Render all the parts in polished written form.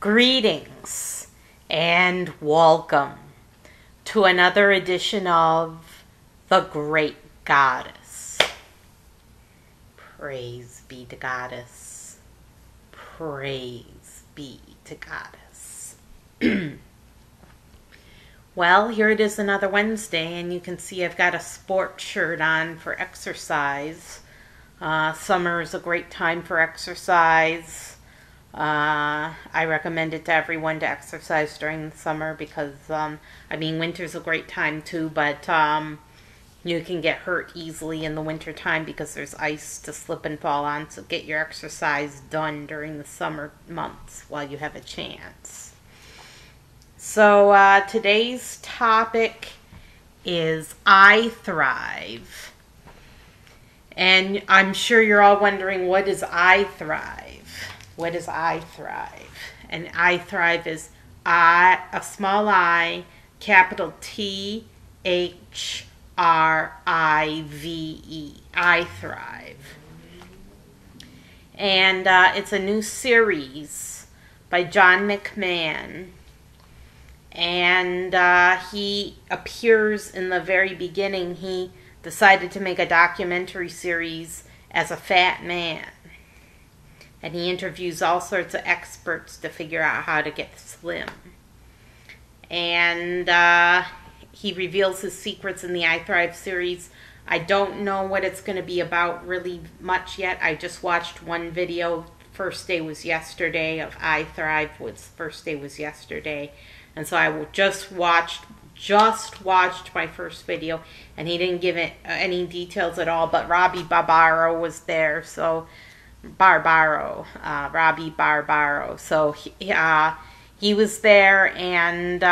Greetings and welcome to another edition of The Great Goddess. Praise be to Goddess. Praise be to Goddess. Well, here it is, another Wednesday, and you can see I've got a sports shirt on for exercise. Summer is a great time for exercise. I recommend it to everyone to exercise during the summer because, winter's a great time too, but you can get hurt easily in the winter time because there's ice to slip and fall on, so get your exercise done during the summer months while you have a chance. So today's topic is iThrive. And I'm sure you're all wondering, what is iThrive? What is iThrive? And iThrive is a small I, capital T-H-R-I-V-E. iThrive. And it's a new series by Jon McMahon. And he appears in the very beginning. He decided to make a documentary series as a fat man. And he interviews all sorts of experts to figure out how to get slim. And he reveals his secrets in the iThrive series. I don't know what it's going to be about really much yet. I just watched one video. First day was yesterday of iThrive. First day was yesterday. And so I just watched my first video. And he didn't give it any details at all. But Robbie Barbaro was there. So Robbie Barbaro. So he was there, and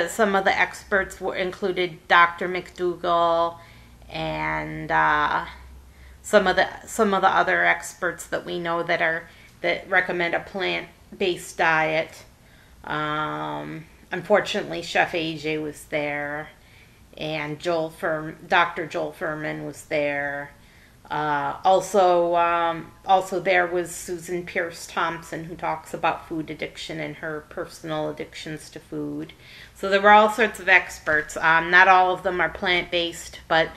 some of the experts included Dr. McDougall and some of the other experts that we know that recommend a plant-based diet. Unfortunately, Chef AJ was there, and Dr. Joel Fuhrman was there. Also there was Susan Pierce Thompson, who talks about food addiction and her personal addictions to food. So there were all sorts of experts. Not all of them are plant-based, but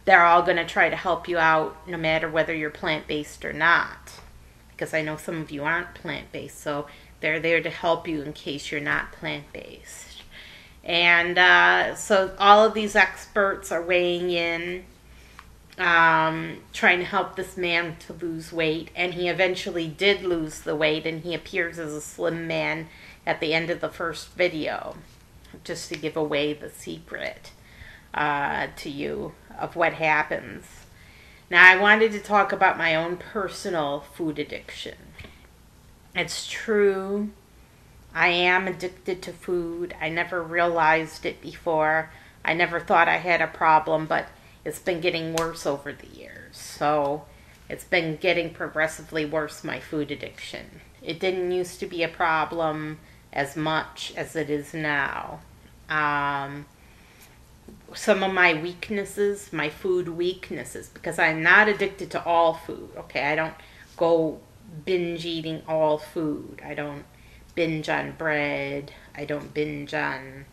they're all going to try to help you out no matter whether you're plant-based or not. Because I know some of you aren't plant-based, so they're there to help you in case you're not plant-based. And so all of these experts are weighing in, trying to help this man to lose weight, and he eventually did lose the weight, and he appears as a slim man at the end of the first video, just to give away the secret to you of what happens. Now, I wanted to talk about my own personal food addiction. It's true, I am addicted to food. I never realized it before. I never thought I had a problem, but it's been getting worse over the years. So it's been getting progressively worse, my food addiction. It didn't used to be a problem as much as it is now. Some of my weaknesses, my food weaknesses, because I'm not addicted to all food, okay? I don't go binge eating all food. I don't binge on bread. I don't binge on,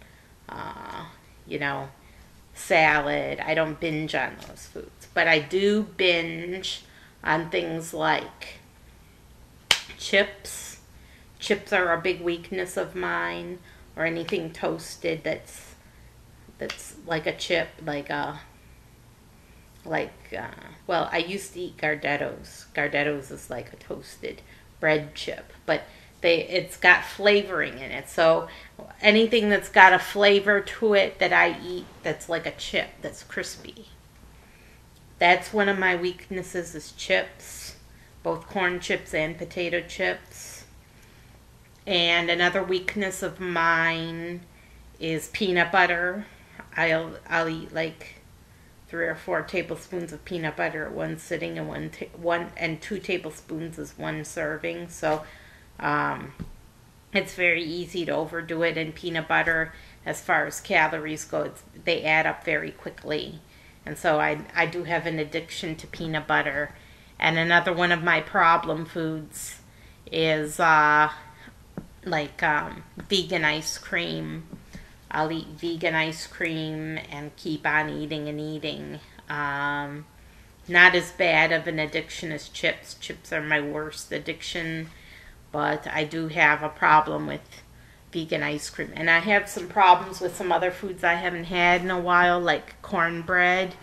salad. I don't binge on those foods. But I do binge on things like chips. Chips are a big weakness of mine, or anything toasted that's like a chip, well, I used to eat Gardettos. Gardettos is like a toasted bread chip, but it's got flavoring in it. So anything that's got a flavor to it that I eat that's like a chip, that's crispy. That's one of my weaknesses, is chips, both corn chips and potato chips. And another weakness of mine is peanut butter. I'll eat like 3 or 4 tablespoons of peanut butter at one sitting, and 2 tablespoons is one serving. So it's very easy to overdo it. And peanut butter, as far as calories go, they add up very quickly. And so I do have an addiction to peanut butter. And another one of my problem foods is like vegan ice cream. I'll eat vegan ice cream and keep on eating and eating. Not as bad of an addiction as chips. Chips are my worst addiction, but I do have a problem with vegan ice cream. And I have some problems with some other foods I haven't had in a while, like cornbread.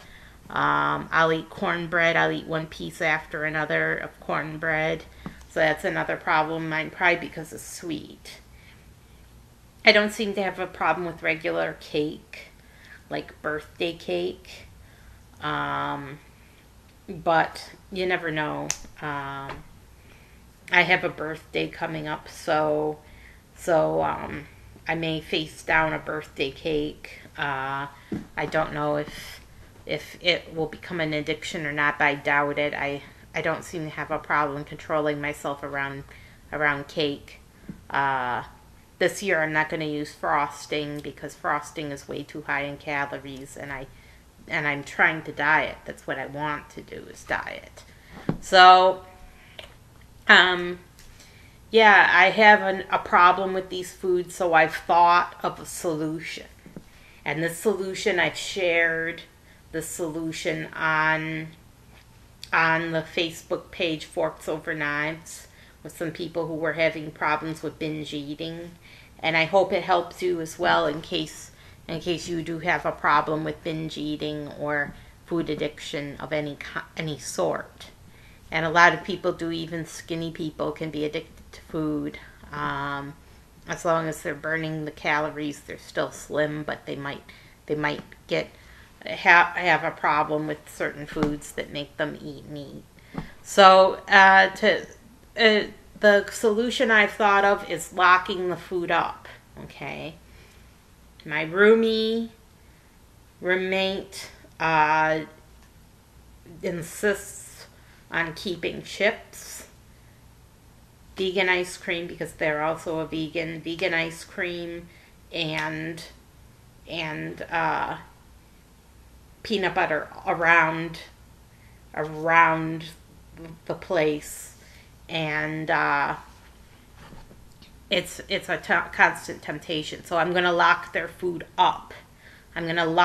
I'll eat cornbread. I'll eat one piece after another of cornbread. So that's another problem of mine, probably because it's sweet. I don't seem to have a problem with regular cake, like birthday cake. But you never know. I have a birthday coming up, so I may face down a birthday cake. I don't know if it will become an addiction or not, but I doubt it. I don't seem to have a problem controlling myself around cake. This year I'm not going to use frosting because frosting is way too high in calories, and I'm trying to diet. That's what I want to do, is diet. So, yeah, I have a problem with these foods, so I've thought of a solution. And this solution, I've shared the solution on the Facebook page Forks Over Knives with some people who were having problems with binge eating. And I hope it helps you as well in case you do have a problem with binge eating or food addiction of any sort. And a lot of people do, even skinny people can be addicted to food. As long as they're burning the calories, they're still slim, but they might have a problem with certain foods that make them eat meat. So the solution I've thought of is locking the food up. Okay. My roommate insists on keeping chips, vegan ice cream, because they're also a vegan ice cream, and peanut butter around the place, and it's a constant temptation. So I'm going to lock their food up. Now,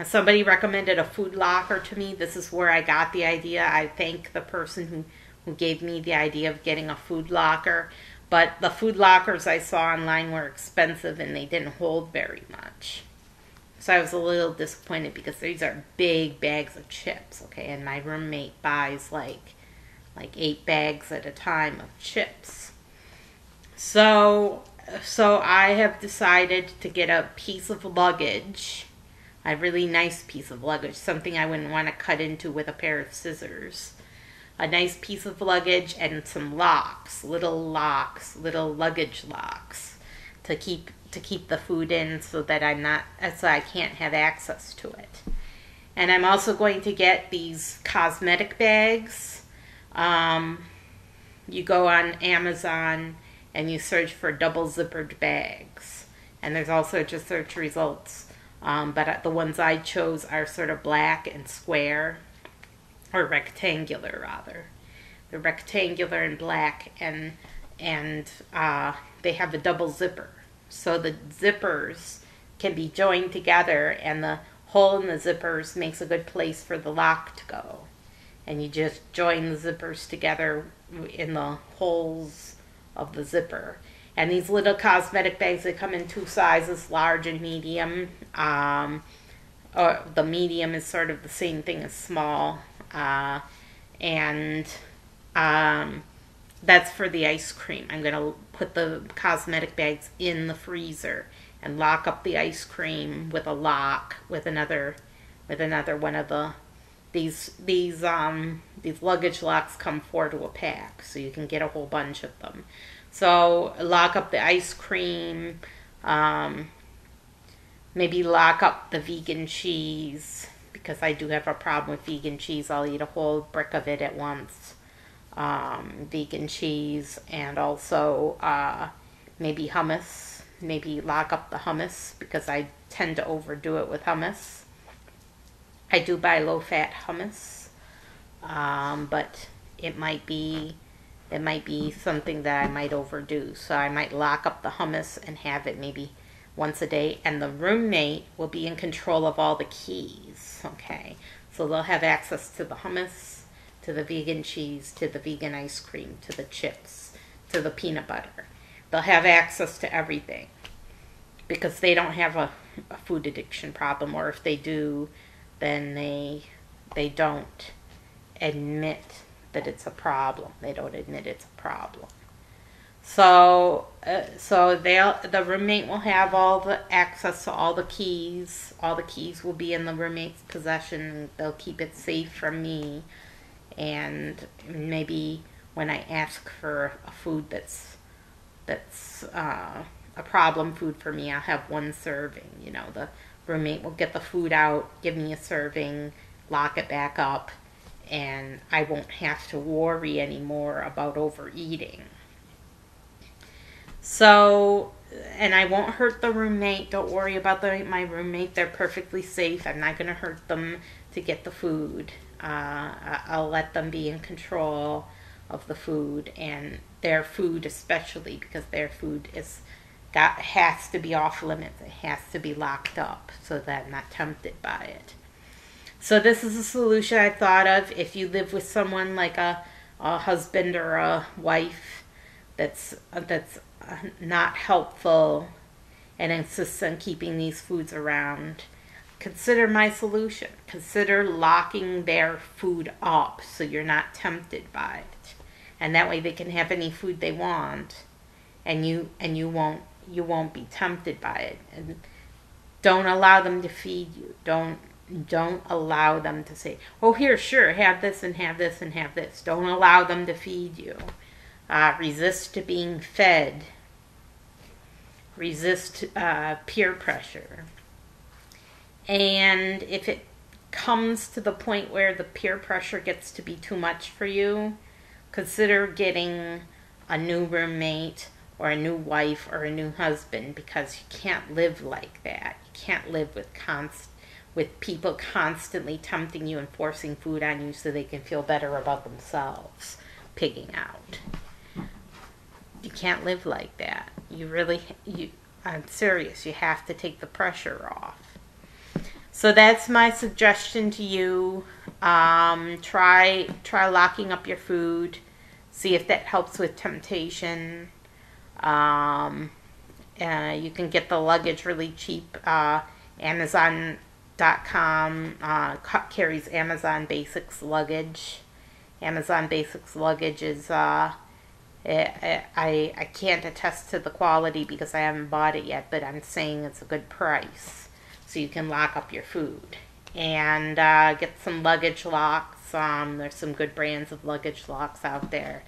somebody recommended a food locker to me. This is where I got the idea. I thank the person who gave me the idea of getting a food locker. But the food lockers I saw online were expensive and they didn't hold very much. So I was a little disappointed because these are big bags of chips, okay? And my roommate buys like 8 bags at a time of chips. So I have decided to get a piece of luggage, a really nice piece of luggage, something I wouldn't want to cut into with a pair of scissors. A nice piece of luggage and some little luggage locks to keep the food in so that I can't have access to it. And I'm also going to get these cosmetic bags. You go on Amazon and you search for double zippered bags, and there's all sorts of search results, but the ones I chose are sort of black and square, or rectangular rather. They're rectangular and black, and they have a double zipper, so the zippers can be joined together, and the hole in the zippers makes a good place for the lock to go, and you just join the zippers together in the holes of the zipper. And these little cosmetic bags, they come in 2 sizes, large and medium. Or the medium is sort of the same thing as small. And that's for the ice cream. I'm going to put the cosmetic bags in the freezer and lock up the ice cream with a lock, with another one of these luggage locks come 4 to a pack, so you can get a whole bunch of them. So lock up the ice cream, maybe lock up the vegan cheese, because I do have a problem with vegan cheese. I'll eat a whole brick of it at once. Vegan cheese, and also maybe hummus. Maybe lock up the hummus, because I tend to overdo it with hummus. I do buy low-fat hummus, but it might be it might be something that I might overdo. So I might lock up the hummus and have it maybe once a day. And the roommate will be in control of all the keys, okay? So they'll have access to the hummus, to the vegan cheese, to the vegan ice cream, to the chips, to the peanut butter. They'll have access to everything because they don't have a food addiction problem, or if they do, then they don't admit that it's a problem. They don't admit it's a problem. So the roommate will have all the access to all the keys. All the keys will be in the roommate's possession. They'll keep it safe from me. And maybe when I ask for a food that's a problem food for me, I'll have one serving. You know, the roommate will get the food out, give me a serving, lock it back up, and I won't have to worry anymore about overeating. So, and I won't hurt the roommate. Don't worry about my roommate. They're perfectly safe. I'm not going to hurt them to get the food. I'll let them be in control of the food, and their food especially, because their food has to be off limits. It has to be locked up so that I'm not tempted by it. So this is a solution I thought of. If you live with someone like a husband or a wife that's not helpful and insists on keeping these foods around, consider my solution. Consider locking their food up so you're not tempted by it. And that way they can have any food they want, and you won't be tempted by it. And don't allow them to feed you. Don't allow them to say, "Oh, here, sure, have this and have this and have this." Don't allow them to feed you. Resist being fed. Resist peer pressure. And if it comes to the point where the peer pressure gets to be too much for you, consider getting a new roommate or a new wife or a new husband, because you can't live like that. You can't live with people constantly tempting you and forcing food on you so they can feel better about themselves, pigging out. You can't live like that. I'm serious. You have to take the pressure off. So that's my suggestion to you. Try locking up your food. See if that helps with temptation. You can get the luggage really cheap. Amazon.com carries Amazon Basics luggage. Amazon Basics luggage is I can't attest to the quality because I haven't bought it yet, but I'm saying it's a good price. So you can lock up your food. And get some luggage locks. There's some good brands of luggage locks out there.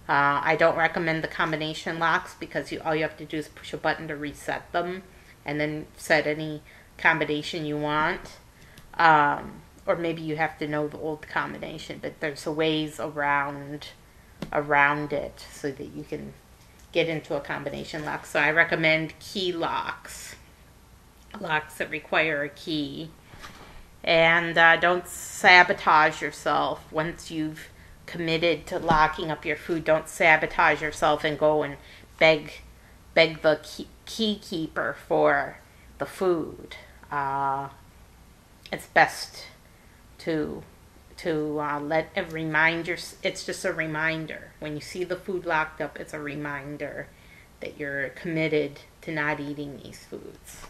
I don't recommend the combination locks because all you have to do is push a button to reset them and then set any combination you want. Or maybe you have to know the old combination, but there's ways around it so that you can get into a combination lock. So I recommend key locks that require a key. And don't sabotage yourself. Once you've committed to locking up your food, don't sabotage yourself and go and beg the key keeper for the food. It's best to let a reminder. It's just a reminder. When you see the food locked up, it's a reminder that you're committed to not eating these foods,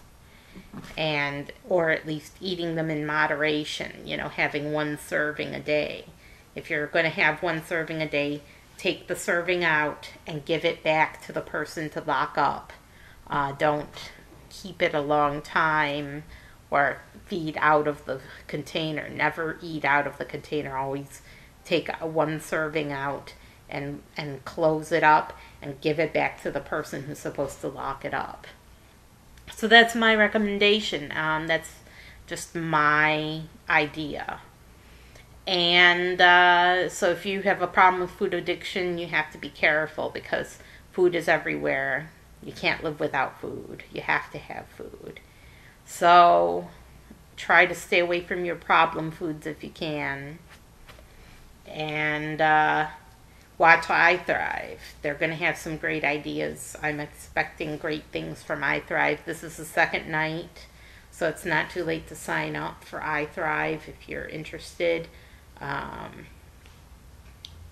or at least eating them in moderation. Having one serving a day. If you're going to have one serving a day, take the serving out and give it back to the person to lock up. Don't keep it a long time or feed out of the container. Never eat out of the container. Always take one serving out and close it up and give it back to the person who's supposed to lock it up. So that's my recommendation. That's just my idea. And so if you have a problem with food addiction, you have to be careful because food is everywhere. You can't live without food. You have to have food. So try to stay away from your problem foods if you can. And watch iThrive. They're going to have some great ideas. I'm expecting great things from iThrive. This is the second night, so it's not too late to sign up for iThrive if you're interested.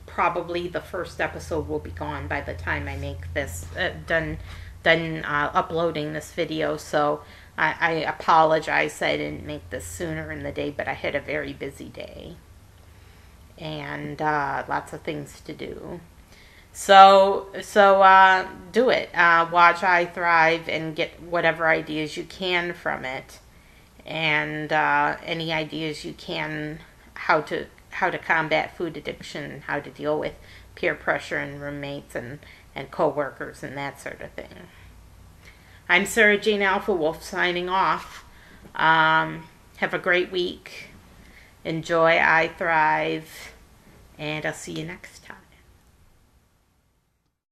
Probably the first episode will be gone by the time I make this done uploading this video, so I apologize I didn't make this sooner in the day, but I had a very busy day and lots of things to do. So do it. Watch iThrive and get whatever ideas you can from it, and any ideas you can how to combat food addiction, how to deal with peer pressure and roommates and co-workers and that sort of thing. I'm Sarah Jane Alpha Wolf signing off. Have a great week. Enjoy iThrive, and I'll see you next time.